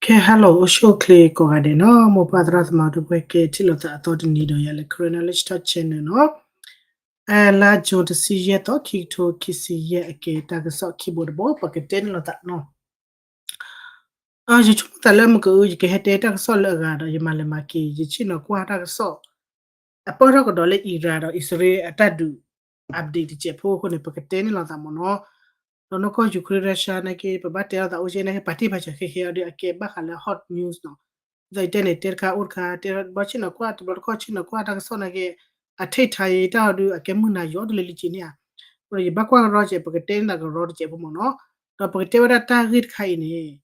hello, show clay kogade no, mo padras ma tu ke chilo ta to ni do yale chronology ta chene no. La jo to si ye to ki to kisi ye ke ta ga so keyboard bo pa ke ten lo ta no. Je chu ta le mo ko ke hete ta so le ga do ye male ma ki je chi no kwa ta so. A po ro ko do le I ra do isre atadu update je po ko ne pa ke ten lo ta mo no. No ko ju kre sha na ke pa ba te da o je na ke pati ba che ke de ke ba khala hot news no. Zai tene ter ka ur ka ter ba china kwa to ko china kwa ta so na ke a thai thai ta du a ke mu na yo de li chi ni a ro ye ba kwa ro che pa ke ten na ko ro che po mo no to pa ke te wa ta rit khai ni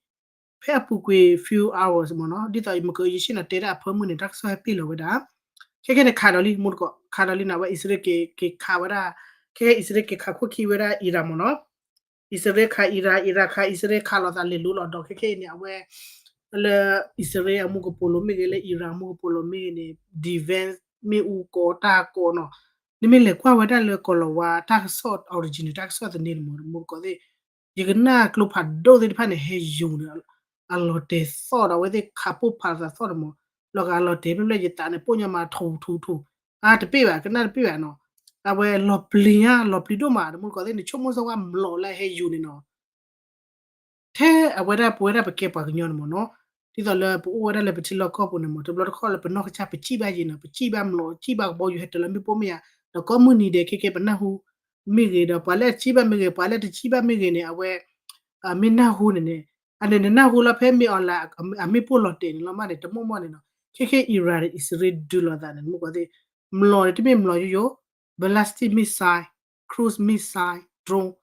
phe apu kwe few hours mo no di ta mo ko yi china te ra pho mu ni ta so pi lo wa da ke ne kha do li mu ko kha do li na wa isre ke kha wa da ke isre ke kha khu ki wa da ira mo no isre kha ira kha isre kha lo ta le lu lo do ke ni a we le Israel amu ko polo me gele Iran amu ko polo me ne defense me u ko ta ko no ni me le kwa wada le ko lo wa ta sort origin ta sort ne mo ko de yigna klo pha do de pha ne he yu ne allo te so da we de kapu pha sa so mo lo ga lo de me le ta ne po nya ma thu a te pe ba kana pe ba no a we lo plia lo pli do ma mo ko de ni chomo so wa lo la he yu ne no the awara puera pe ke pa nyon mo no ti do le pu wara le pe ti lo ko pu ne mo to blo ko le pe no cha pe chi ba yin no pe chi ba mlo chi ba bo yu het le mi po mi ya do ko mu ni de ke pa na hu mi ge do pa le chi ba mi ge pa le ti chi ba mi ge ne awe a mi na hu ne ane ne na hu la pe mi on la a mi po lo te ni lo ma ne to mo mo ne no ke ira is red do lo da ne mo ko de mlo ti mi mlo yo ballistic missile cruise missile drone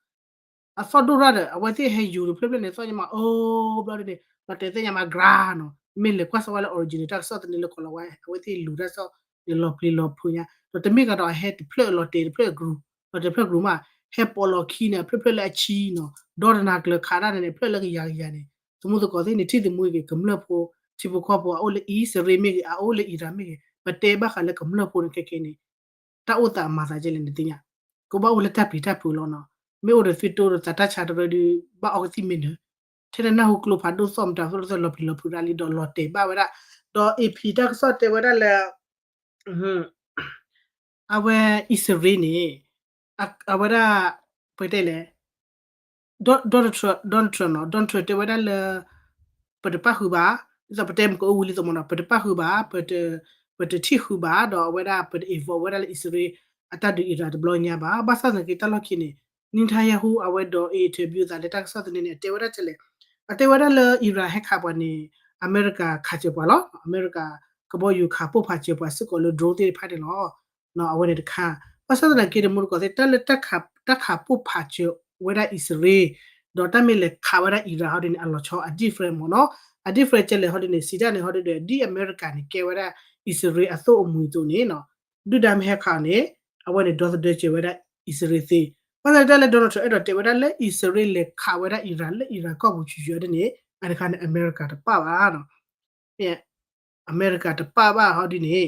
a so do rada a wati he you play ne so nyama oh bloody ne but te nyama grano mille kwa so wala originator so ne ko la wa wati lu da so ni lo pli lo punya to te mi ka do he to play lo te play group to te play group ma he polo ki ne play la chi no do na kle khara ne play la ya ne so mo ko ni ti de mu ke kamla po ti po ko po o le I se re mi a o le I ra mi ba te ba kha le kamla po ne ke ne ta o ta ma sa je le ne tinya ko ba o le ta pi ta pu lo no me o de fito ro ta cha do di ba o ti min te na hu klo pha do som ta so lo pi lo pu ra li do lo te ba wa da do e pi ta so te wa da le awe isere ni awara pe te le don't no don't te wa da le pe de pa hu ba za pe tem ko u li so mo na pe de pa hu ba pe te ti hu ba do wa da pe e vo wa da isere ata du ira de blo nya ba sa na ke ta lo ki ni nin tha ya hu awe do e te bu za le ta sa de ne te wa da te le ate wa da le ira he kha ba ni america kha che ba lo america ko bo yu kha po pha che ba su ko lo drone te pha de lo no awe ne kha pa sa na ke de mu ko te ta le ta kha po pha che wa da isere do ta me le kha wa da ira ha de ni a lo cho a different mo no a different che le ha de ni si da ne ha de di america ni ke wa da isere a so mu to ni no du da me he kha ne awe ne do de che wa da isere te pa da le Donald Trump အဲ့တော့တေဝဒလေဣစရေးလေခါဝရအီရန်လေအီရန်ကောက်ချူရတဲ့နေအဲ့ခါနဲ့အမေရိကတပါပါနော်ပြန်အမေရိကတပါပါဟောဒီနေ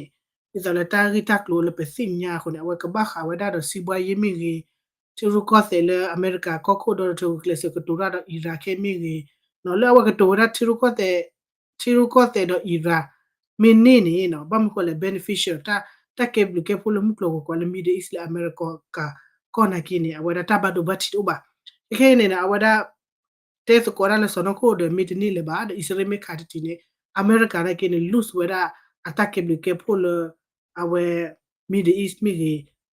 ဣစလေတာဂီတက်လို့လေပစိညာခုနဲ့ဝကဘာခါဝဒါတော့စီပွားရေးမိကြီးသူရကောတယ်လေအမေရိကကောက်ခိုတော့သူကလစကတူရတော့အီရန်ခဲမိကြီးနော်လေဝကတူရသူရကောတယ်တော့အီရန်မင်းနေနေနော်ဘာမခေါ်လေ beneficial တာကေဘလကေဖလိုမှုကလောကိုလေမီဒီအစ္စလာအမေရိကko na kini awada tabado bati uba ikene na awada teso kora le sono ko de mitini le ba de isre me khatiti ne america na kini lose weda attack bi ke polo awe middle east mi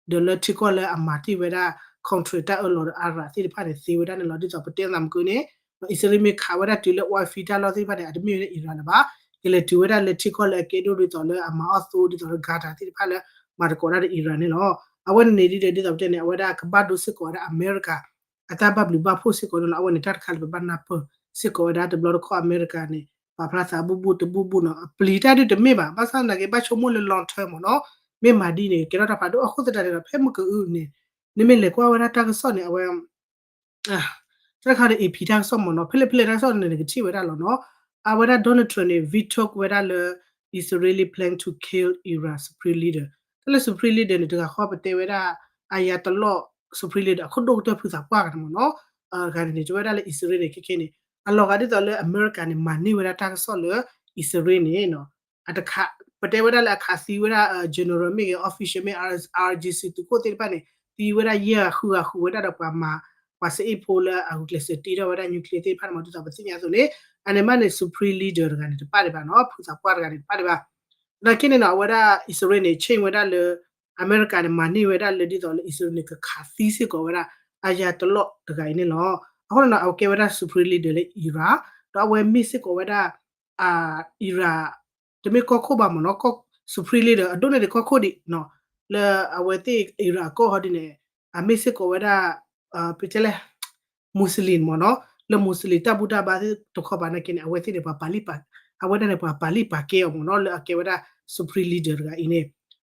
de le tiko le amati weda country ta lo ara ti pa de si weda ne lo di so pete nam ko ne isre me kha weda ti le wa fita lo si pa de admi ne iran ba ile ti weda le tiko le ke do to le ama aso di to gata ti pa le mar ko na de iran ne lo awen ne di de so ne awada ka ba do si ko da america ata ba bli ba fo si ko no awen tar khal ba na po si ko da de blo ko america ne ba pra sa bu no pli ta de me ba sa na ke ba chomo le long term no me ma di ne ke ro ta fa do a khu ta de phe mo ko u ne me le ko awada ta ka so ne awen ah tra kha de e phi ta so mo no phile ta so ne ke chi we da lo no awada Donald Trump ne veto weda le Israeli plan to kill Iran's supreme leader le supreme leader ne ta kho ba te weda ayatollah supreme leader ခုတော့တော့ဖူစာပွားကတယ်မနော်အာဂန်နေကြွဲတာလေ Israel နေခက်ခဲနေ alloga di tole America ni mani wera ta so le Israel ni no at ka pate wera la khasi wera general me official me RGC to ko te pa ni ti wera ya hu wera da pa ma pa se pola a klese ti da wera nuclear te pa ma to ba sinya so le ane mane supreme leader ga ni pa de ba no phu sa kwa ga ni pa de ba na kini na wera Israel ni chain wera le America ni mani wera le di tole Israel ni ka khasi se ko wera aya to lo da ga ni loအခုတော့โอเคဝဒ supreme leader လေ era တော့ဝဲ miss ကိုဝဒera တမေကောခိုပါမနော်ကော supreme leader အတော့နေကောခိုဒီနော်လေအဝဲတိ era ကောဟဒီနေအ miss ကိုဝဒပချလေမွတ်စလင်မနော်လေမွတ်စလင်တဘူတာဘာတခဘာနကိနေအဝဲတိနေပါပါလီပါအဝဲတဲ့ပါပါလီပါကေမနော်လေအကေဝဒ supreme leader ကအင်းနေ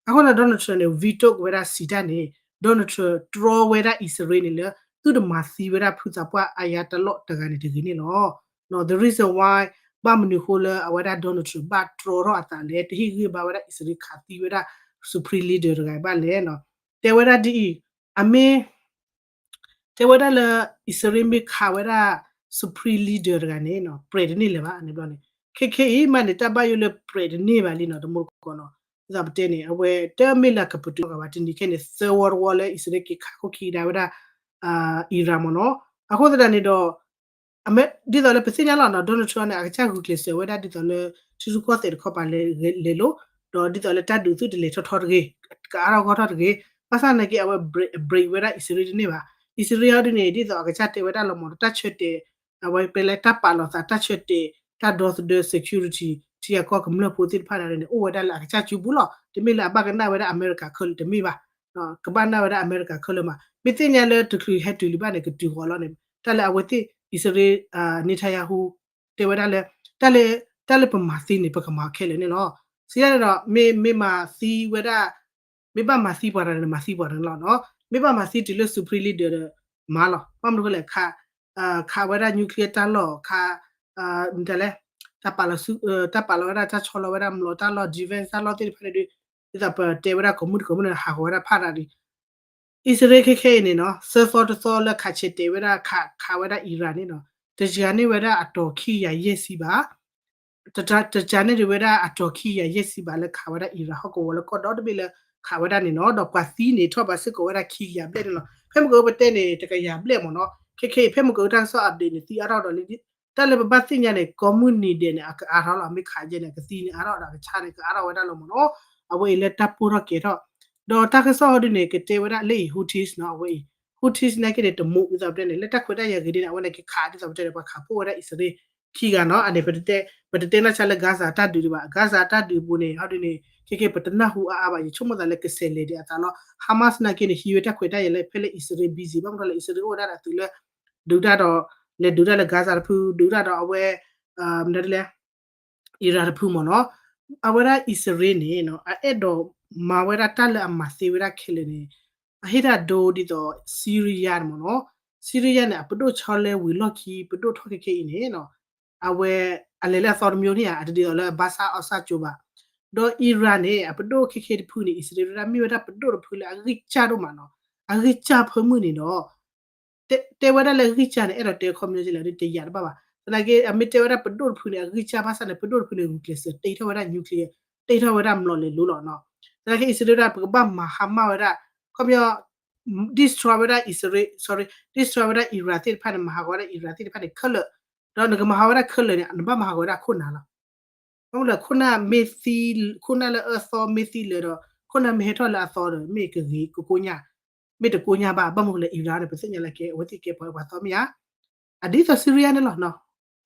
အခုတော့ Donald Trump နေ veto ဝဒစီတနေ Donald Trump draw ဝဒ Israel နေလေသူတမစီဝရဖုဇပွားအယာတလော့တကနေတကင်းနော်နော် the reason why ဘာမနူခိုလအဝဒ Donald Trump ဘာထရောအတန်လေတဟိဂိဘာဝဒ Israel ခတိဝဒ supreme leader ကဘာလဲနော်တေဝဒဒီအမေတေဝဒလ Israel မိခဝဒ supreme leader ကနေနော် pray နေလေပါအနေပြောနေခေမနေတဘယလ pray နေပါလီနော်တမို့ကောနော်ဇပ်တဲနေအဝဲတဲမီလာကပတူကဘာတင်ဒီခဲနေစေဝဝလဲ Israel ကခခုခီဒါဝဒIran မနော်အခုတည်းနေတော့အမေဒီတော့လေပစင်းရလာတော့ Donald Trump နဲ့အချာကူကလစ်ဝဲဒါဒီတော့လေသူစုကောတဲ့ခေါ်ပါလေလို့တော့ဒီတော့လေတတ်တူသူတလေထော်ထော်တကေကာရောခေါ်ထော်တကေပါစနေကအဝဲ break ဝဲဒါ Israel နေပါ Israel ဒီနေဒီတော့အချာတေဝဲဒါလောမတတ်ချွတ်တယ်အဝဲပလေတပ်ပါလို့သာတတ်ချွတ်တယ်တတ်တော့ the security တီရကောကမလို့ပိုတိဖားတယ်အိုဝဲဒါလာအချာချူဘူးလို့ဒီမိလာဘကနာဝဲဒါအမေရိကခလတမိပါနော်ကဘာနာဝဲဒါအမေရိကခလမှာမသိညာလေတခရီဟက်တူလီဘာနေကတူခေါ်လို့နေတလည်းအဝတိဣစရေနေထယာဟူတေဝဒါလေတလည်းပမာစီနေပကမာခဲလေနော်စီရတော့မေမာစီဝဒမေပမာစီပေါ်တယ်မာစီပေါ်တယ်လို့နော်မေပမာစီတီလို့ supreme leader မာလောပမလို့လေခါဝဒ nuclear တလောခါတလည်းတပါလစုတပါလဝဒတချောလဝဒမလို့တလော defense တလောတိဖနေဒီတပတေဝဒါကမှုဟာဝဒဖာတာဒီIsrael ခေနေနော် server တစောလက်ခချစ်တေဝဒခဝဒ Iran နေနော်တကြနေဝဒအတော်ခိရရက်စီပါတကြနေဝဒအတော်ခိရရက်စီပါလက်ခဝဒ Iran ဟောကောလကောဒဘီလခဝဒနေနော်တော့ကွာစီနေထော့ပါစစ်ကောဝဒခိရပြဲနော်ဖဲမကောပတဲ့နေတကရပြဲမနော်ခေဖဲမကောတန်းဆော့ update နေတီအတော့လေတက်လေပတ်စညနေ community နေအားထောလာမိခါကျနေကစီနေအားတော့ဒါချာနေအားတော့ဝဒလို့မနော်အဝေးလက်တပ်ပူရကေတော့တော့တကဆောဒီနေကတေဝဒလေဟူတီစ်နော်ဝေးဟူတီစ်နေကတဲ့တမှုဥစားတဲ့လက်တက်ခွတ်ရရကြတဲ့ဝနကခါဒီစားတဲ့ပခါပိုရအစ္စရေးခီကနော်အနေပတဲ့နာချလက်ဂါဇာတတ်ဒီပါဂါဇာတတ်ဒီဘူးနေဟောဒီနေခေပတနာဟူအာဘာချုံမဒလကဆဲလေတဲ့အတနော်ဟာမတ်နာကိနေဟီဝတက်ခွတ်ရလေဖဲလေအစ္စရေးဘီဇီဘမ်ကလေအစ္စရေးဝဒါတူလေဒူဒါတော့လေဒူဒါလေဂါဇာဖူဒူဒါတော့အဝဲနဒလေအီရာဖူမနော်အဝဲအစ္စရေးနေနော်အဲ့တော့မာဝဲတာတက်လက်အမစီဝဲတာခဲလေနေအဟိတာဒိုဒီတော့စီးရီးယားမနော်စီးရီးယားနဲ့ပဒိုချောလဲဝီလော့ခီပဒိုထောက်ခဲနေနော်အဝဲအလေလက်ဆော်မျိုးနေအတဒီတော့လဲဘာသာအဆာချိုပါတော့အီရန်နဲ့ပဒိုခဲဖူနေအစ္စရေးရမြို့တာပဒိုဖူလေအဂိချာတော့မနော်အဂိချာဖမှုနေတော့တေဝဒလေဂိချာနဲ့အဲ့တော့တေကွန်မြူနီတီလေတေရပါပါတကယ်အမီတေဝဒပဒိုဖူနေအဂိချာဘာသာနဲ့ပဒိုဖူနေနျူကလီယားတေထဝဒနျူကလီယားတေထဝဒမလို့လေလို့တော့နော်ဒါကစ္စရေးရပကဘာမဟာမဝရကမြ destroy ရ Israel sorry destroy ရ Iraq တိဖတ်မဟာဝရ Iraq တိဖတ်ခလတော့ငမဟာဝရခလနဲ့ဘမဟာဝရခုနာလားဟုတ်လားခုနမေစီခုနလည်းအစောမေစီလေတော့ခုနမေထော်လာအစောတော့မေကကြီးကိုညာမေတကိုညာဘာဘမဟုတ်လေ Iraq နဲ့ပစညလကေဝတိကေပေါ်ပါတော့မြာအဒီသဆီရီးယားနဲ့လားနော်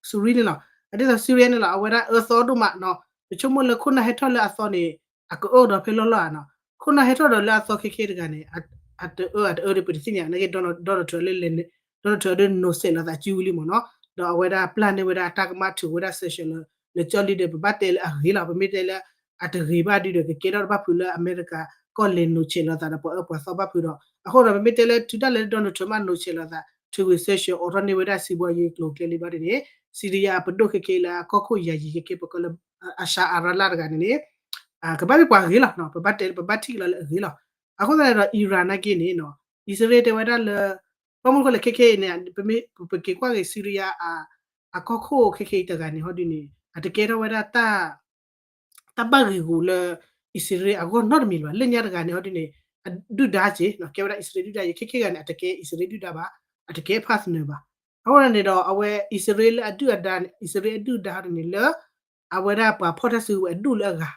ဆူရီးနဲ့လားအဒီသဆီးရီးယားနဲ့လားအဝရအစောတို့မနော်ချိုမလခုနဟထော်လာအစောနေအကောတော့ဖေလောလာနော်ခုနဟထော်တော့လာစောခေခေတကနေat the put senior nage don't to le don't to no se la da juli mo no do weda plan ne weda attack ma to weda session le jolly de batel a hila ba mitel at riba di de ke do ba pula america ko le no che la da po so ba pu do a ho do mitel to da le don't to ma no che la da to session or ne weda si bo ye klo ke le ba de syria pa do ke la ko ko ya yi ke po ko asha arala da neကဘာပြွားရေလာနော်ပပတ်တယ်ပပတ်တီလာရေလာအခုလည်းတော့အီရန်နဲ့ကိနေနော်အစ္စရေးတဝဒါလပမုကလည်းခေခေနေပမေပကေကွာကေဆီရီးယား a koko keke tagani hodini atekera wada tabagigula isiri ago not milwa lenya gani hodini du daje no kewra isiri du daje keke gani atake isiri du daba atake partner ba awara ne do awe isiri adu adan isiri adu da ni le awara pa potasu adu le ga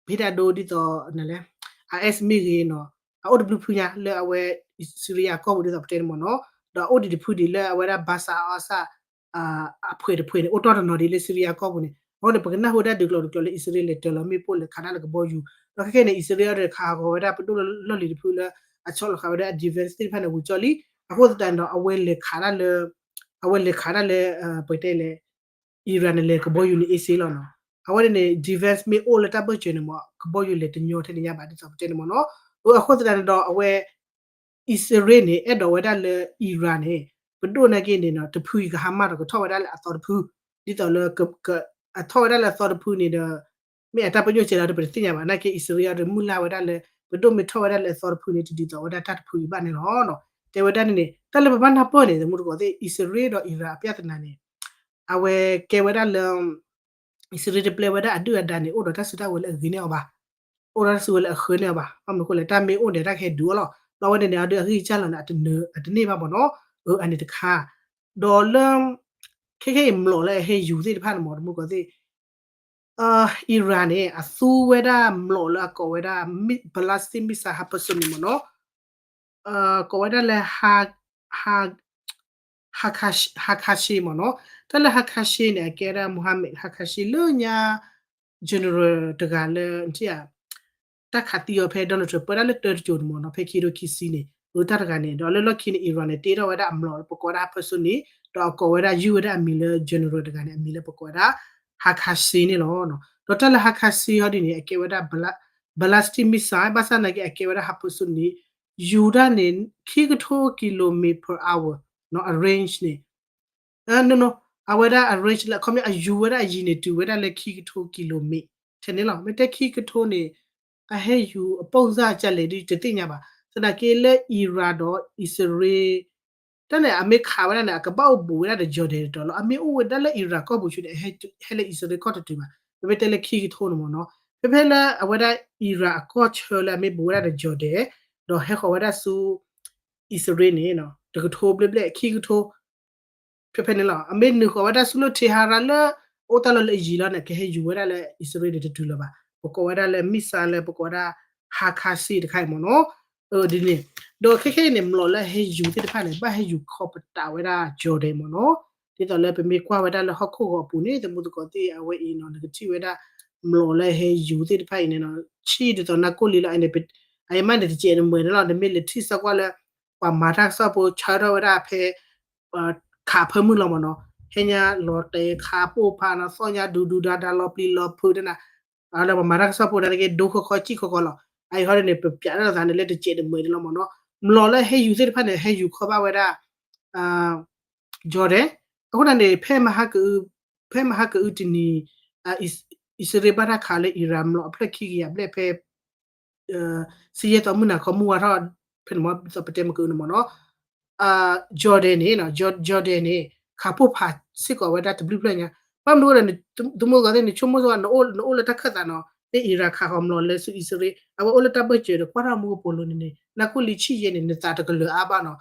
bida do di to nale as mi ge no a od blu punya le awe isiri ko di to pten mo no da odi di pudi le awara basa asa a pwe o to no di le isiri ko bu niဟုတ်တယ်ပကနဟိုဒါဒီကလော်ကလော်အစ္စရေးလေတလမီပိုလေခနာလကဘောယူတော့ခဲနေအစ္စရေးရခါကိုဒါပတူလော်လီဖူလာအချောလခါဒါဒီဗန်စတီဖန်ဝူချောလီအခုတန်တော့အဝဲလေခါရလေပွေတဲလေအီရန်လေကဘောယူနေအစ္စရေးလောနော်အဝဲနေဒီဗန်စ်မီအိုလတာဘချေနေမကဘောယူလေတညိုထဲနေရပါတယ်ဆိုပတဲနေမနော်အခုတန်တော့အဝဲအစ္စရေးနေအဲ့တော့ဝဒါလေအီရန်နေပတူနေကိနေနော်တဖူကဟာမတော့ထောဝဒါလေအတော်တဖူဒီတော့လေa thoda la thought puni de me ata panyo chela de pretinya ba na ke israel de mula wada le bedo me thoda la thought puni ti di to wada tat puni ba ne no te wada ne tale ba na po ne mu ko de israel do ira pyat na ne awe ke wada le israel de play wada adu ada ne o do ta sita wala gine ba o ra su wala khone ba pa me ko le ta me o de ta ke du lo lo wada ne adu ri cha la na at ne ba bo no o ani de kha do le KK မလို့လဲဟဲယူသေးတဖတ်မော်တမှုကသေးအီရန်နဲ့အဆူဝဲတာမလို့လာကောဝဲတာဘလတ်စတင်မီစာဟပစနီမနောကောဝဲတာလဲဟာခါရှိမနောတလဲဟာခါရှိနဲ့ကဲရာမူဟာမက်ဟာခါရှိလို့ညာ general တကလည်းတိယတခါတီယောဖဲဒေါ်နယ်ထရပရလက်တော်ဂျိုမနောဖဲခီရိုခီစီနေလို့တရကနေဒေါ်လလော်ခီနေအီရန်နဲ့တေတော့ဝဲတာအမလို့ပကောရာပစနီတော့ကောဝရယူရအမီလဂျန်ရိုတကနေအမီလပကွာတာဟာခါစီနေလို့နော်တော့တလဟာခါစီဟောဒီနေအကေဝရဘလတ်စတီမီဆိုင်ဘာသာနာကေအကေဝရဟပဆုနီယူရနေခိကထိုကီလိုမီတာ hour နော် arrange နေနော်အဝရ arrange လာခမအယူရအရင်နေတူဝရလက်ခိကထိုကီလိုမီထနေလားမတက်ခိကထိုနေအဟဲယူအပုံစားချက်လေဒီတိညာပါစနာကေလက်အီရာတော့အစ္စရေးတနဲ့အမေခါဝရနဲ့ကပောက်ဘူရတဲ့ဂျော်ဒန်တော်လို့အမေဦးတလည်းအီရာကောဘူရှိတဲ့ဟဲလေအစ္စရေးကော့တူမှာပေတလည်းခီထိုးနမနော်ပေလည်းအဝဒအီရာကော့ချ်လာမေဘူရတဲ့ဂျော်ဒန်တော့ဟဲခဝရဆူအစ္စရေးနေနော်တကထိုးပလက်ခီထိုးပေနေလားအမေနခဝရဆူလို့ထေဟာရလာအိုတလည်းအီလာနဲ့ကဟဲယူရလည်းအစ္စရေးတဲ့တူလပါပကောရလည်းမီဆာလည်းပကောရဟာခါစီတခိုင်မနော်ဒီနေ့တော့ခက်ခဲနေမလို့လဲဟဲယူတဲ့ဖာနေဘာဟဲယူခေါပတာဝဲတာဂျော်ဒန်မနော်ဒီတော့လဲပမေကွာဝဲတာလဲဟခုဟပူနေတမှုတကောတေအဝဲအင်းနော်ငတိဝဲတာမလို့လဲဟဲယူတဲ့ဖာနေနော်ချီတော့နကိုလီလာနေပအိုင်မန်တဲ့ကျေမွေနော်ဒမီလတီစကွာလဲပမာတာဆော့ပိုချာရဝဲတာဖဲခါဖမှုလောမနော်ဟဲညာလော်တေခါပိုဖာနော်စောညာဒူဒါဒါလော်ပလီလော်ဖူဒနာအဲ့ဒါပမာတာဆော့ပိုဒါကေဒိုခခေါချီခေါလောไอ้ฮอร์เนี่ยပြရတာနဲ့လက်တကျတဲ့မွေတယ်လို့မနော်မလော်လဲဟဲယူစစ်ဖက်နဲ့ဟဲယူခေါ်ပါဝဲတာဂျော်ဒန်အခုတည်းဖဲမဟာကူတီနီအစ္စရေးဘာခါလေအီရန်လော်ဖက်ခီရဘလက်ဖဲစီရတော့မနာခမူဝါတော့ဖဲမစပတဲမကူနမနော်ဂျော်ဒန်နေနော်ဂျော်ဒန်နေခါပိုဖာစစ်ကောဝဲတာတဘလူပလညာပမ်လို့လည်းဒမိုကတဲ့ချုံမဆိုနိုးလက်ထခတ်တာနော်အီရာခါဟမလို့လဲဆူအစ္စရေးအဝအိုလတာဘချေကွာရမူပိုလိုနေနကူလီချီရဲ့နေတာတကလအဘာနော်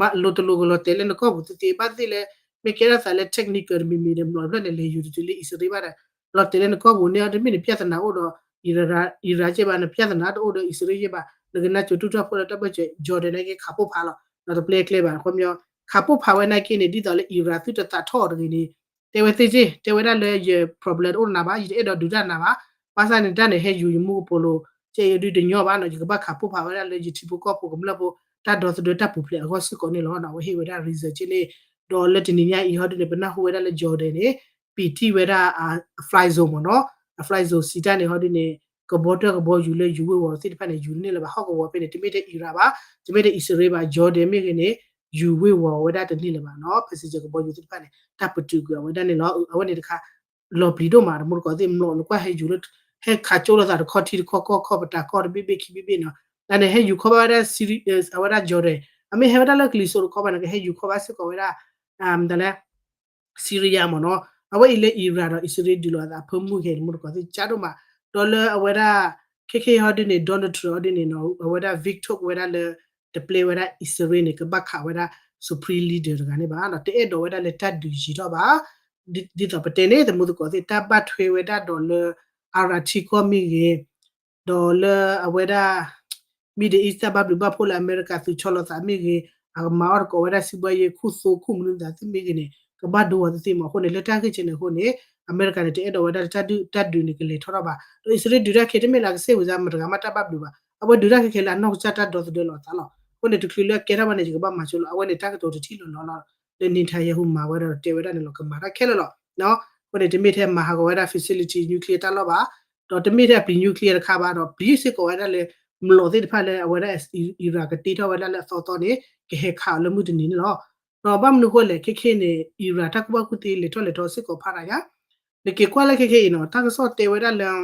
မလိုတလိုကလိုတဲလနကောဘူးတေပတ်တိလေမေကရဆာလေ technical မီမီတယ်မလို့လည်းလေယူတူလေအစ္စရေးပါလောတဲလနကောဘူးနေတယ်မင်းပြဿနာဟိုတော့အီရာချေပါနပြဿနာတော့အစ္စရေးပါလကနာချူတူတာဖိုလတာဘချေဂျော်ဒန်ရဲ့ခါပိုဖာလောနော် play ကလေးပါခွမျိုးခါပိုဖာဝဲနိုင်ကိနေဒီတော့လေအီရာသူတတာထော်တယ်နေတေဝသိချင်းတေဝရလေ problem အိုနာပါအဲ့တော့ဒူဒနာပါပါစာနဲ့တန်းနေဟဲယူမှုပိုလိုကျေရဒီညောပါနော်ဒီကပတ်ခါပို့ပါဝရလေဂျီတီပိုကောပိုကမလဘောတတ်တော့တဲ့တပ်ပူပလေအော်စကိုနေလောနော်ဝဟေဝရ research နေဒေါ်လက်တင်ညာအီဟော်တဲ့ဘနာဟိုဝရလေဂျော်ဒန်နေပီတီဝရfly zone မနော် fly zone စီတန်နေဟောဒီနေကဘောတကဘောယူလေယူဝစစ်ဖက်နေယူနေလေပါဟောက်ကောပဲနေတမိတဲ့အီရာပါတမိတဲ့အစ္စရေးပါဂျော်ဒန်မိကနေယူဝဝဒတဲ့နေလေပါနော်ဖစီချကဘောယူစစ်ဖက်နေတပ်ပတူကဝဒနေနော်အဝနေတခါလော်ဘီတို့မှာမလို့ကောသိမလို့ကွာဟဲယူလို့ဟဲခါချိုးလာတာခေါ်တီခေါ်ပတာခေါ်ဘီဘီခိဘီဘီနော်အဲ့နဲ့ဟဲယူခေါ်ပါတဲ့ series အဝရဂျော်ဒန်အမေဟဲဝဒါလကလီဆိုခေါ်ပါနဲ့ဟဲယူခေါ်ပါစခေါ်ဝရဒါလဲ Syria mo no awe ile Iran no Israel dilo da phamu he mo ko si cha do ma dollar aweda KK hodin ni Donald Trump hodin ni no aweda Victor aweda le the play aweda Israel ni ka bakha aweda supreme leader ga ni ba no te do aweda le tat du ji do ba di to pate ne the mo ko si ta bat thwe aweda dollar arati ko mi ge dollar aweda Middle East ba ba pola America su cholo sa mi ge ma ko aweda si ba ye khu so khu mu da si mi ge niကဘာဒိုဝတ်စီမခုနေလက်တာကချင်နေခုနေအမေရိကန်တဲ့အဲ့တော့ဝဒါတတ်ဒူနေကလေးထော်တော့ပါအစ္စရေးဒူရခေတမေလာစေဝဇာမတကမတပတ်ဘူးပါအဘဒူရခေလာနောက်ချတာတော့တယ်လို့တာလို့ခုနေတခလကဲရမနေကဘာမချလို့အဝနေတကတော့တီလို့နော်လေနေထိုင်ရဟုမှာဝဲတော့တေဝဒနေလို့ကမာရခဲလို့နော်ခုနေတမိထဲမှာဟာကဝဲတာ facility nuclear တလို့ပါတော့တမိထဲပြီး nuclear ခါပါတော့ basic ကိုဝဲတာလေမလို့တဲ့ဖက်လေဝဲတာအီရာကတီတော့ဝဲတာလေစောတော့နေကဲခါလမှုတင်နေလို့တော့ဘာမလို့ကိုလေခခေနေအီရာတက်ဘကုတီလေတော့လေတော့စစ်ကိုဖာရရလေကေကွာလေခခေနော်တာကစောတေဝဒလမ်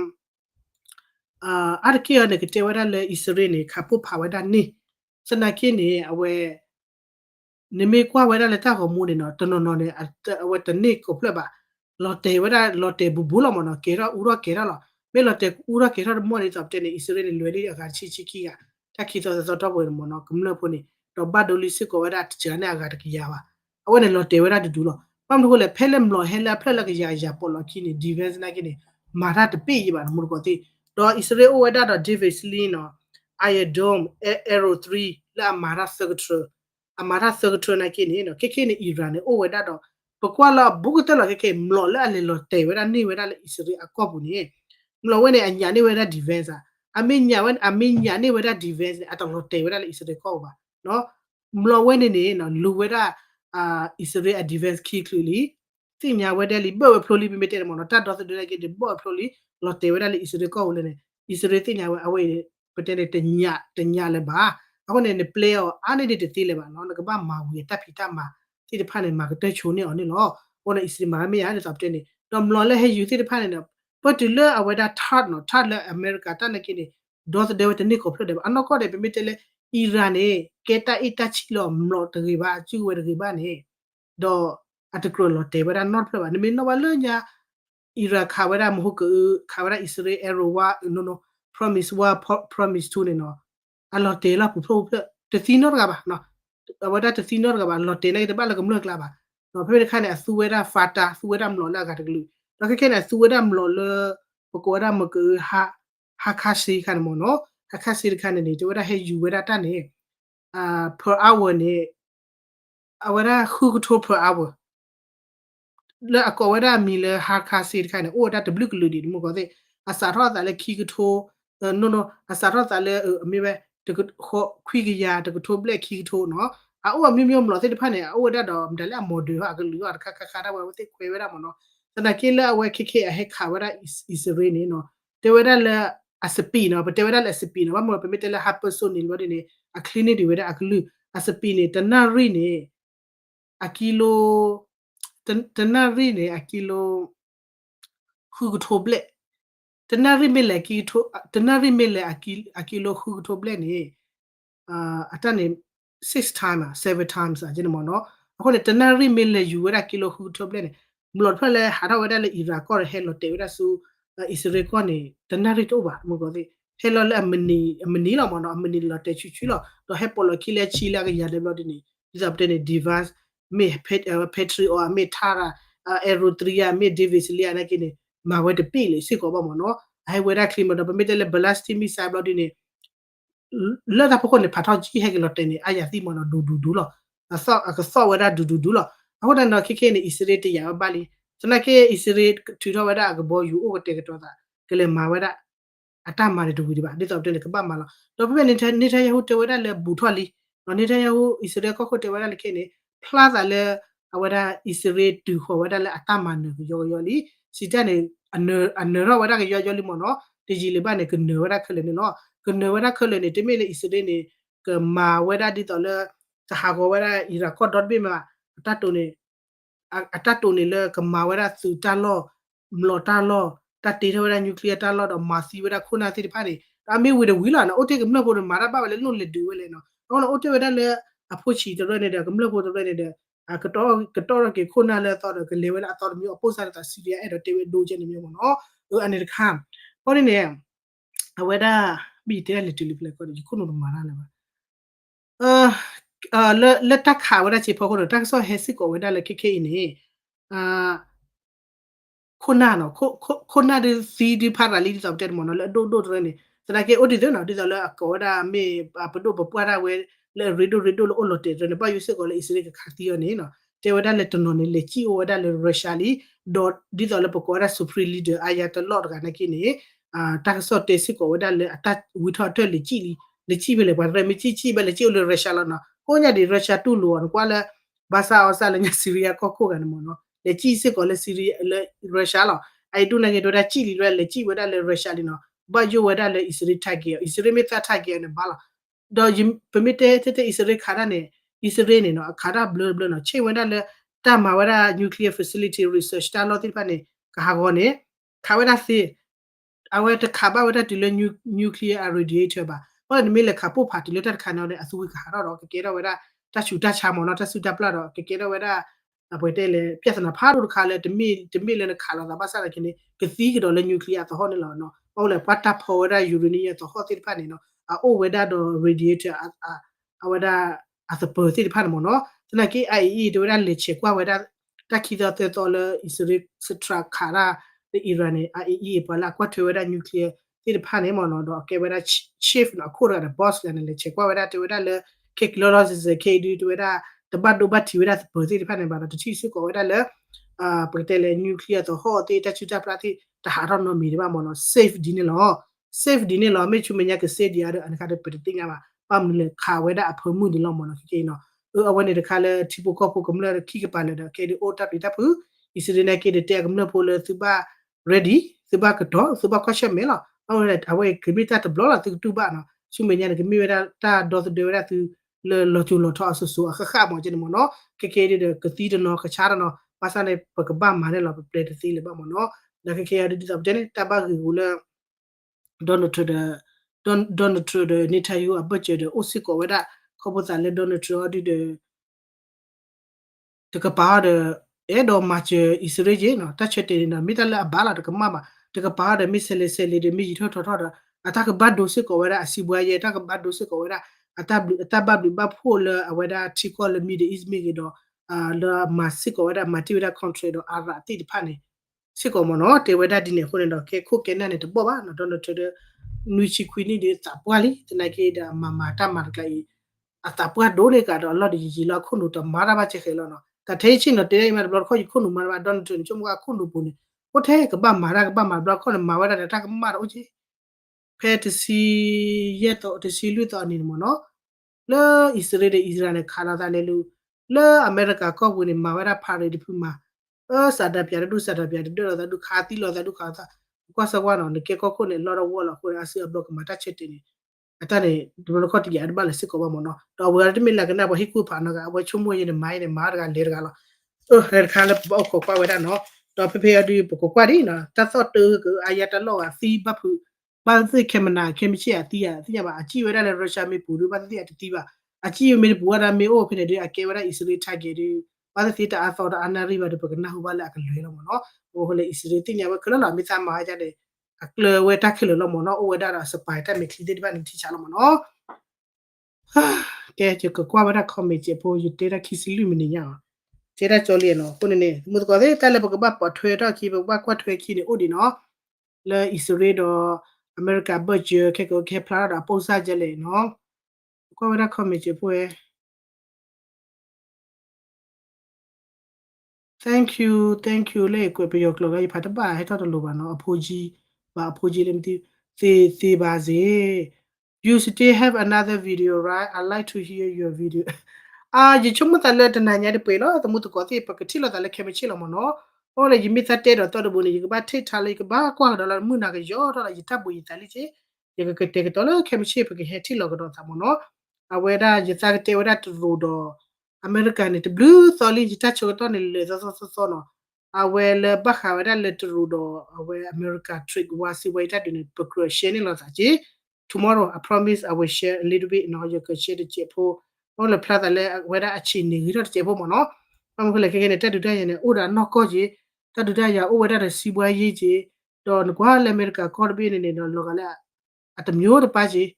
အာရကီယနေကတေဝဒလေအစ္စရေးနေခပုဖာဝဒနေစနကိနေအဝဲနေမေကွာဝဒလေတာကိုမူနေနော်တနော်နော်နေအဝဲတနေကိုဖလက်ပါလော်တေဝဒလော်တေဘူဘူလောမနော်ကေရဥရကေရလောမေလော်တေဥရကေရမောနေတော့တဲ့နေအစ္စရေးနေလွယ်လေးအခါချီချီကီယာတက်ခီတော့စောတော့ဘယ်မနော်ကမလဖို့နေတော့ဘတ်ဒိုလီစစ်ကိုဝဒတချာနေအခါတကီယာပါအဝဲနေလော်တေဝဒတူလောပမ်လို့လေဖဲလက်မလော်ဟဲလာဖက်လက်ကရာပေါ်လော်ခီနေဒီဗက်စ်နာကိနေမာရတပိရပါမလို့ကိုတိတော့အစ္စရေးဝဒတော့ဒေးဗစ်လီနော်Iron Arrow 3la Amara Secretary Amara Secretary na kini no keke ni Iran o weda do pokwala bugutela keke mlo la le lo te weda ni weda le Israel akobu ni mlo wene anya ni weda defense aminya ni weda defense atong lo te weda le Israel ko ba no mlo wene ni no lu weda Israel a defense key clearly tinya weda li bo ploli bi mete mo no ta do de ke de bo ploli lo te weda le Israel ko le ne Israel tinya we awe ပတဲ့တညလည်းပါအခုနေ play ရောအားနေတတိလည်းပါနော်ကဘာမာဝီတပ်ဖီတမှာတိတဖာနေမှာကတဲ့ချိုနေအောင်နေလို့ဟိုနေအစီမာမရတဲ့တော့တဲ့နေတော့မလော်လည်းဟဲယူတိတဖာနေတော့ပတ်တူလအဝဒထတ်နော်ထတ်လည်းအမေရိကတန်ကိနေဒေါ်တဲ့ဝတနေကိုဖရတဲ့အနောက်ကောတဲ့ပြမတဲလေအီရန်နေကေတာအီတချီလောမလော်တကြီးပါကျူဝဲတကြီးပါနေတော့အတကရလော်တေဝရနော့ဖရပါနေမနောဝလညာအီရခါဝရမဟုတ်ခါဝရအစ္စရေးအရိုဝါno promise wa promise to ne no a lo te la pu pro te sinor ga ba no wa da te sinor ga ba lo te nei te ba la ga mlo kla ba no phe de kha ne su we da fata su we da mlo la ga de lu no ke ne su we da mlo le ko da mo ku ha kha si kha ne mo no ha kha si kha ne ni te we da he yu we da ta ne per hour ne a wa da khu to per hour လဲအကောဝဒမီလဲဟာခါစီခိုင်နေအိုဒါတဘလကလူဒီမကောတဲ့အစာထောတာလဲခီကထိုနိုနိုအစာထောတာလဲအမေပဲတကခေါခွီကရတကထိုဘလက်ခီကထိုနော်အိုအမျိုးမျိုးမလို့တဲ့ဖက်နေအိုဒါတော့ဒါလဲမော်ဒယ်ဟာကလူရခခခတာဝဲတဲ့ခွေဝဲရမနော်တနကိလဲအဝဲခိခိအဟက်ခါဝရ is rain နော်တေဝဒလဲအစပီနော်တေဝဒလဲစပီနော်ဘာမလို့ပမီတလဲဟာပဆိုနေလို့ဒီနေအခလီနီဒီဝဲအခလူအစပီနေတနာရီနေအကီလိုတနရီနေအကီလိုခုကထိုဘလက်တနရီမီလေကီထိုတနရီမီလေအကီလိုခုကထိုဘလက်နေအတနေ6 time 7 times အကျင်းမနော်အခုလေတနရီမီလေယူရကီလိုခုထိုဘလက်နေမလို့ဖက်လေဟာရဝဒလေအီရာကောဟဲလိုတေဝရဆူအစ္စရေကောနေတနရီတော့ပါမကောသေးဟဲလိုလေအမနီလောမနော်အမနီလောတေချူချူလောတော့ဟဲပေါ်လကီလေချီလာကရတယ်ဘလို့ဒီနေဒီစပ်တဲ့ device မေpetri or မေထားတာaerotria မေ davis လျာနေကိနေမာဝဲတပိလေစစ်ကောပါမနော်ဟဲဝဲရခလီမတော့ပမေတလေ ballistic missile ဘလို့ဒီနေလာတာပခုန်ဖတ်တော့ကြီးဟဲကလော်တင်နေအယာစီမနော်ဒူလောအဆောဝဲရဒူလောအခုတန်တော့ခိနေအစ္စရေးတရပါလီစနကေအစ္စရေးထူတော့ဝဲရကဘောယူအိုတေကတော့တာကလေမာဝဲရအတမာရတူဒီပါဒီတော့တဲ့ကပတ်မလားတော့ပြနေထိုင်ရဟိုတဝဲရလေဘူထွာလီနော်နေထိုင်ရဟိုအစ္စရေးကောခုတဝဲရလေခိနေplaza le awada Israel tu ho wada le atama ne yo li si ta ne anero wada ke yo li mo no ti ji le ba ne ke ne wada khale ne no ke ne wada khale ne ti me le Israel ne ke ma wada di to le ta ha go wada ira ko dot bi ma atato ne le ke ma wada su ta lo mlo ta lo ta ti wada nuclear ta lo do ma si wada khuna ti pha ne ta me we de wi la no o te ke mlo ko ma ra ba le no le du we le no no o te wada le အဖို့ချီတော်နေတဲ့ကမလဖို့တော်နေတဲ့ ကတော့ခုနလည်းတော့ကလေဝဲလာတော့မျိုးအပို့စားတာစီရီအဲ့တော့တေဝဒိုချင်နေမျိုးပေါ့နော်အနေတခါဟောနေနေအဝဲတာဘီတဲလေတူလီပလက်ကိုခုနမာနာလည်းပါလက်တက်ခါဝဲတာချေဖို့ကတော့တက်ဆော့ဟက်စစ်ကိုဝဲတာလေခေနေအာခုနနော်ခုနဒီစီဒီဖာရာလီတော့တဲ့မနော်လေဒိုရနေစတာကေအိုဒီတဲ့နော်ဒီဆိုလေအကောဒါမေပဒိုပပွားရဝဲလေရီဒိုလို့အလို့တဲ့နေပါယူစစ်ကိုလေအစရိကခါတီယောနေနော်တေဝဒါလေတနော်နေလေချီဝဒါလေရုရှာလီဒေါ်ဒီဆိုလေပကောဒါဆူဖရီလီဒအာယာတလော့ကနကိနေတက်ဆော့တေစစ်ကိုဝဒါလေအတဝီထော်တယ်လေချီလေချီပဲလေပါရမချီပဲလေချီလေရုရှာလနော်ကိုညာဒီရုရှာတူလို့ကွာလေဘာသာအော်ဆာလေညာစီရီယာကိုကန်မနော်လေကြည့်စစ်ကောလေစီရီလေရုရှားလောအိုက်တူနိုင်ငံတို့တာကြည့်လီလေကြည့်ဝဒလေရုရှားလီနော်ဘာယိုဝဒလေအစ္စရေးထိုက်ကေအစ္စရေးမတာထိုက်ကေနဲ့ဘာလာဒေါ်ဂျင်ပမီတဲတဲ့အစ္စရေးခါရနဲ့အစ္စရေးနေနော်ခါရဘလဘလနော်ချေဝဒလေတမဝဒ nuclear facility research တာလို့တိဖာနေကဟာကောနေခါဝဒစီအဝဲတခါဘာဝဒတီလေ nuclear radiator ပါဟောဒီမေလေခါပို့ဖာတီလေတက်ခါနော်တဲ့အဆူခါတော့ကေကေတော့ဝဒတချူတချာမောနော်တဆူတပလာတော့ကေကေတော့ဝဒအပွဲတဲလေပြဿနာဖားတို့ခါလေတမိလေခါလာတာပါစားကနေကစီကတော့လေနျူကလ িয়ার တော့နေလောနော်ဟုတ်လေပတ်တာဖော်ရယူရီနီယာတော့ဟောတိဖာနေနော်အိုဝဲဒါတော့ radiator အဝဲဒါအသပေါ်တိဖာနေမနော်တနကေအိုင်အီတို့ရလေချေကွာဝဲဒါတခိတော့တဲ့တော်လေအစ္စရေးစထရာခါရာဒီအီရန်နဲ့အိုင်အီပလာကွတ်ထွေဝဲဒါနျူကလ িয়ার တိဖာနေမနော်တော့ကေဝဲဒါ chief နော်ခိုရတဲ့ boss လည်းလေချေကွာဝဲဒါတူဝဲဒါလေကေကလောရစ်ကေဒီတူဝဲဒါတပတ်ဒိုဘတ်တီဝဲဒါပေါ်စီဖာနေပါတော့တချီစစ်ကိုဝဲဒါလေပကတဲလေနျူကလ িয়ার တော့ဟောတေတချူတာပလာတိတဟာတော့နော်မီဒီပါမနော် safe ဒီနေလော safe ဒီနေလောမေချူမညာကစေဒီရအနခါတဲ့ပတိငါပါပမ်လေခါဝဲဒါအဖမှုဒီလောမနော်ကေနော်အဝနေတခါလေတီပိုကောပိုကမလခိကပါလေda ke de ota pi tapu isirine ke de te kamla pole suba ready suba kato suba kwashe me la awle awe kibita to blola tu ba no sumenya ne kimi weda ta do de weda tu lo chu lo tho so so kha mo jin mo no ke de ke ti de no ka cha no pasa ne pa ka ba ma ne lo play de ti le ba mo no da ke ya de sub jene ta ba ku le don to the nitayu a budget de osiko weda ko bo sa le don to deတကပါတဲ့အဲ့တော့မချေဣစရေဂျေနော်တချက်တေနော်မိတလဘာလာတကမမတကပါတဲ့မိဆလေဆလေdeမိထောထောတာအတကဘတ်ဒိုစစ်ကိုဝရအစီဘွားရဲ့တကဘတ်ဒိုစစ်ကိုဝရအတဘဘဘဖိုလအဝဒတီကိုလမီဒီအစ်မီကတော့လာမစစ်ကိုဝရမတီဝရကွန်ထရီတော့အရာတိတဖာနေစစ်ကိုမနော်တေဝဒဒီနေခုနေတော့ကေခုကဲနေတဘောပါနော်တော့တဲ့နွီချီခွီနီဒီစပွားလီတလိုက်ကေဒါမမတာမတ်ကီအတပွားဒိုလေကတော့လော်ဒီဂျီလာခုနတော့မာရပါချက်ခဲလောနော်ကထဲချင်းတော့တေးမှာဘလော့ခေါ်ခုနမှာတော့တွင်ချုံကခုနပူနေဟိုထဲကဘာမာရာကဘာမာဘလော့ခေါ်မှာဝရတာကမာတော့ချီဖဲတစီရက်တော့တစီလူတော့နေမနော်လဲဣစရေလနဲ့ခါလာတယ်လူလဲအမေရိကကောဝင်မှာဝရဖာရီဒီဖူမှာစာဒပြရဒုစာဒပြရဒုဒုခါတီလောဒုခါတာကွာစကွာနော်ကေကောခုနေလော်ဝလော်ကိုအစီဘလော့ကမှာတချက်တင်နေအတနဲ့ဒီလိုခေါ်တီအဒဘလစစ်ကောမနော်တော့ဝရတမီလကနာဘဟိကူဖာနကအဝချုံမွေးနေမိုင်းနေမာရကလေရကလောရခါလဘောကိုကွာဝရနော်တော့ဖေဖေအဒီပကိုကွာဒီနော်တသော့တူကအယတလောကစီဘဖူဘာသိခေမနာခေမချီအတီးရပါအကြည့်ဝရလေရုရှားမေပူရဘာသိအတီးပါအကြည့်မေဘူဝရမေအိုဖိနေဒီအကေဝရအစ္စရေးထိုက်ကေဒီဘာသိတာအသောတာအနာရိဘဒပကနာဟူပါလာကလွေလောမနော်ဟိုလေအစ္စရေးတင်ရဘကလလာမိသမာကြတယ်အကလဝဲတက်ခလလောမနော်အိုဝဒါရစပိုင်တက်မခလီဒီဘာနိတီချာလောမနော်ကဲချကကွာဝရခေါမေချေပိုယူတေရခီစီလူမနီညာကျေရချောလီနော်ခုနေနေမှုကောတဲ့တက်လည်းဘကဘပထွေတော့ခီဘကွာထွေခီနေအိုဒီနော်လဲအစ္စရေးတော့အမေရိကဘတ်ဂျခေကိုခေဖလာတာပုံစကြလေနော်ကွာဝရခေါမေချေပိုthank you လေကိုပြယောကလောကဖတ်တပါဟဲ့တော်လို့ပါနော်အဖိုးကြီးပါအဖိုးကြီးလည်းမသိသေပါစေ you still have another video right I like to hear your video ဒီချုံမတလည်းတနညာတပေလို့တမှုတကောတိပကတိလို့တလည်းခေမချီလို့မနော်ဟောလေယမိသတဲ့တော့တော်ဘူးနေကဘာထိထားလိုက်ကဘာကွာတော့မှုနာကရောတော့ရတပ်ဘူးရတလိချေရကတဲ့ကတော့လည်းခေမချီပကဟဲတိလို့ကတော့သမနော်အဝဲဒါရသကတဲ့ဝဒတူတော့အမေရိကန်နဲ့ blue solid တချို့တော့နေလေစောနော်အဝဲလဘခါဝဒလက်တူတော့အဝဲ America trick ဝါစီဝဲတတ်တယ် progression လို့သာချေ tomorrow I promise I will share a little bit now you can share the chip for all the plot le whether a chin ni ro che bo mo no အမကလည်းခဲခဲနဲ့တက်တူတက်ရနေဥဒါနော်ကောကြီးတက်တူတက်ရဥဝဒတဲ့စီပွားရေးကြီးတော့ကွာလက်အမေရိကကော်ဒ်ပေးနေတော့လောကလည်းအတမျိုးတပါကြီး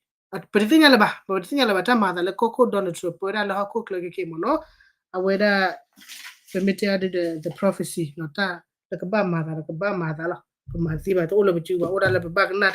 ပရိသညာလည်းပါပရိသညာလည်းပါတမသာလည်းကိုကိုဒေါ်နယ်ထရပေါ်ရလည်းဟခုကလည်းကေမနော်အဝဒ permitted the prophecy နော်တာကဘာမာတာလားပမာစီပါတော့လို့မကျူပါဥဒါလည်းပပကနာ